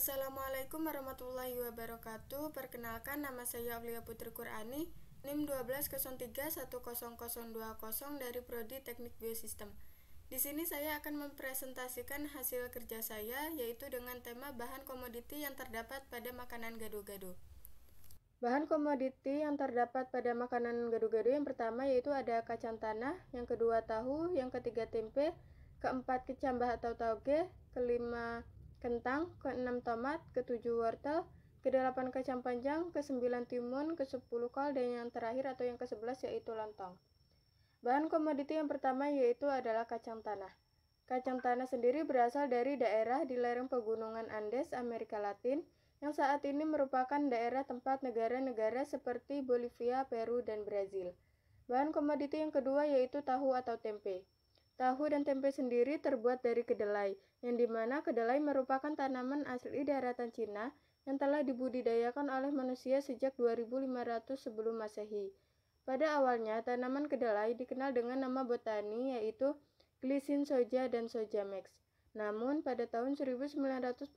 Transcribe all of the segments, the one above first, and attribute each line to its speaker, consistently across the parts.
Speaker 1: Assalamualaikum warahmatullahi wabarakatuh. Perkenalkan, nama saya Aulia Putri Qur'ani, NIM 1203100020 dari Prodi Teknik Biosistem. Di sini saya akan mempresentasikan hasil kerja saya, yaitu dengan tema bahan komoditi yang terdapat pada makanan gado-gado. Bahan komoditi yang terdapat pada makanan gado-gado yang pertama yaitu ada kacang tanah, yang kedua tahu, yang ketiga tempe, keempat kecambah atau tauge, kelima kentang, keenam tomat, ketujuh wortel, kedelapan kacang panjang, kesembilan timun, kesepuluh kol, dan yang terakhir atau yang ke-11 yaitu lontong. Bahan komoditi yang pertama yaitu adalah kacang tanah. Kacang tanah sendiri berasal dari daerah di lereng pegunungan Andes, Amerika Latin, yang saat ini merupakan daerah tempat negara-negara seperti Bolivia, Peru, dan Brazil. Bahan komoditi yang kedua yaitu tahu atau tempe. Tahu dan tempe sendiri terbuat dari kedelai, yang dimana kedelai merupakan tanaman asli daratan Cina yang telah dibudidayakan oleh manusia sejak 2500 sebelum Masehi. Pada awalnya, tanaman kedelai dikenal dengan nama botani yaitu Glycine soja dan Sojamax. Namun, pada tahun 1948,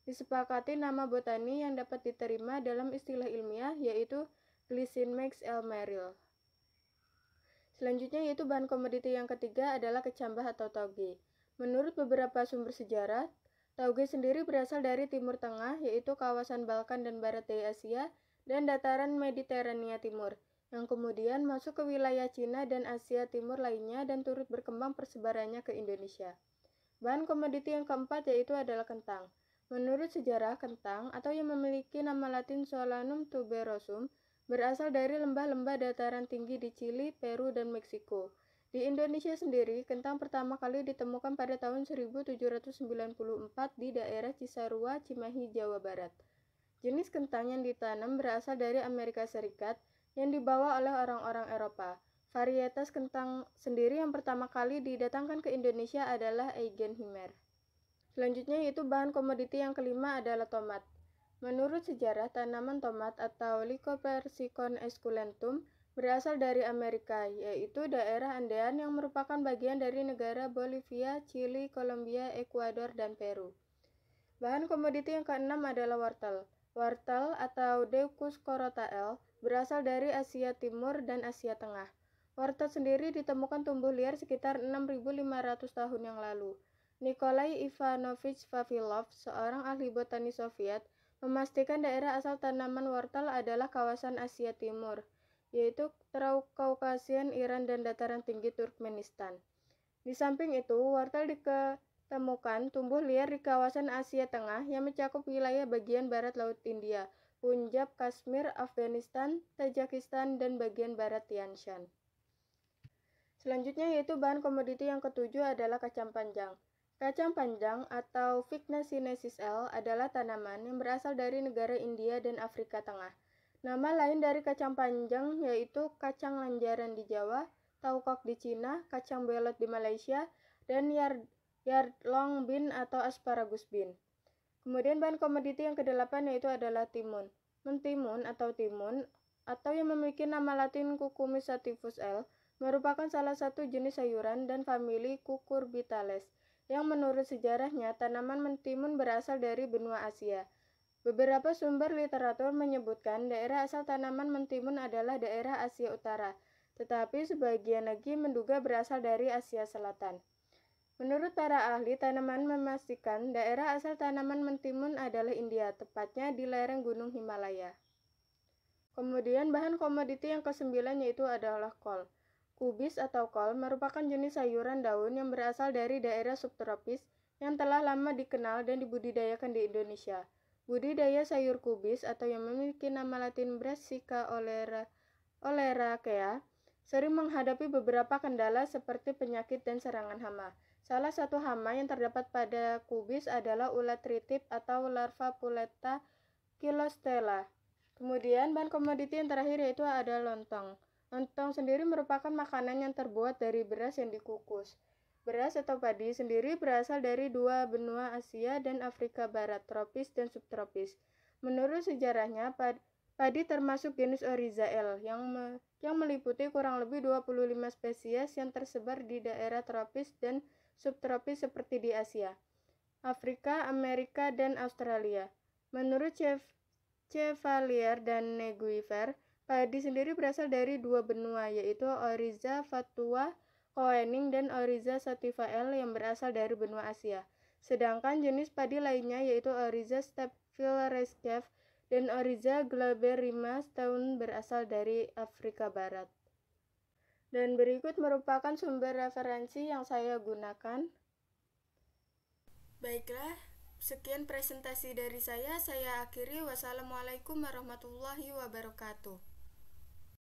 Speaker 1: disepakati nama botani yang dapat diterima dalam istilah ilmiah yaitu Glycine max elmeril. Selanjutnya yaitu bahan komoditi yang ketiga adalah kecambah atau tauge. Menurut beberapa sumber sejarah, tauge sendiri berasal dari Timur Tengah, yaitu kawasan Balkan dan Barat Daya Asia, dan dataran Mediterania Timur, yang kemudian masuk ke wilayah Cina dan Asia Timur lainnya dan turut berkembang persebarannya ke Indonesia. Bahan komoditi yang keempat yaitu adalah kentang. Menurut sejarah, kentang atau yang memiliki nama latin Solanum tuberosum berasal dari lembah-lembah dataran tinggi di Chili, Peru, dan Meksiko. Di Indonesia sendiri, kentang pertama kali ditemukan pada tahun 1794 di daerah Cisarua, Cimahi, Jawa Barat. Jenis kentang yang ditanam berasal dari Amerika Serikat yang dibawa oleh orang-orang Eropa. Varietas kentang sendiri yang pertama kali didatangkan ke Indonesia adalah Eigenheimer. Selanjutnya yaitu bahan komoditi yang kelima adalah tomat. Menurut sejarah, tanaman tomat atau Lycopersicon esculentum berasal dari Amerika, yaitu daerah Andean yang merupakan bagian dari negara Bolivia, Chili, Kolombia, Ekuador, dan Peru. Bahan komoditi yang keenam adalah wortel. Wortel atau Deutzus corotae berasal dari Asia Timur dan Asia Tengah. Wortel sendiri ditemukan tumbuh liar sekitar 6.500 tahun yang lalu. Nikolai Ivanovich Vavilov, seorang ahli botani Soviet, memastikan daerah asal tanaman wortel adalah kawasan Asia Timur, yaitu Trans-Caucasian, Iran, dan dataran tinggi Turkmenistan. Di samping itu, wortel ditemukan tumbuh liar di kawasan Asia Tengah yang mencakup wilayah bagian barat Laut India, Punjab, Kashmir, Afghanistan, Tajikistan, dan bagian barat Tian Shan. Selanjutnya yaitu bahan komoditi yang ketujuh adalah kacang panjang. Kacang panjang atau Vigna sinensis L adalah tanaman yang berasal dari negara India dan Afrika Tengah. Nama lain dari kacang panjang yaitu kacang lanjaran di Jawa, taukok di Cina, kacang belot di Malaysia, dan yardlong bean atau asparagus bean. Kemudian bahan komoditi yang kedelapan yaitu adalah timun. Mentimun atau timun atau yang memiliki nama latin Cucumis sativus L merupakan salah satu jenis sayuran dan famili Cucurbitales yang menurut sejarahnya tanaman mentimun berasal dari benua Asia. Beberapa sumber literatur menyebutkan daerah asal tanaman mentimun adalah daerah Asia Utara, tetapi sebagian lagi menduga berasal dari Asia Selatan. Menurut para ahli, tanaman memastikan daerah asal tanaman mentimun adalah India, tepatnya di lereng Gunung Himalaya. Kemudian bahan komoditi yang ke-9 yaitu adalah kol. Kubis atau kol merupakan jenis sayuran daun yang berasal dari daerah subtropis yang telah lama dikenal dan dibudidayakan di Indonesia. Budidaya sayur kubis atau yang memiliki nama latin Brassica oleracea sering menghadapi beberapa kendala seperti penyakit dan serangan hama. Salah satu hama yang terdapat pada kubis adalah ulat tritip atau larva Puleta kilostela. Kemudian bahan komoditi yang terakhir yaitu ada lontong. Lontong sendiri merupakan makanan yang terbuat dari beras yang dikukus. Beras atau padi sendiri berasal dari dua benua Asia dan Afrika Barat, tropis dan subtropis. Menurut sejarahnya, padi termasuk genus Oryzael yang meliputi kurang lebih 25 spesies yang tersebar di daerah tropis dan subtropis seperti di Asia. Afrika, Amerika, dan Australia. Menurut Chevalier dan Neguiver, padi sendiri berasal dari dua benua, yaitu Oryza fatua Koenig dan Oryza sativa L yang berasal dari benua Asia. Sedangkan jenis padi lainnya yaitu Oryza stepville Rescef dan Oryza glaberrima tahun berasal dari Afrika Barat. Dan berikut merupakan sumber referensi yang saya gunakan. Baiklah, sekian presentasi dari saya akhiri. Wassalamualaikum warahmatullahi wabarakatuh.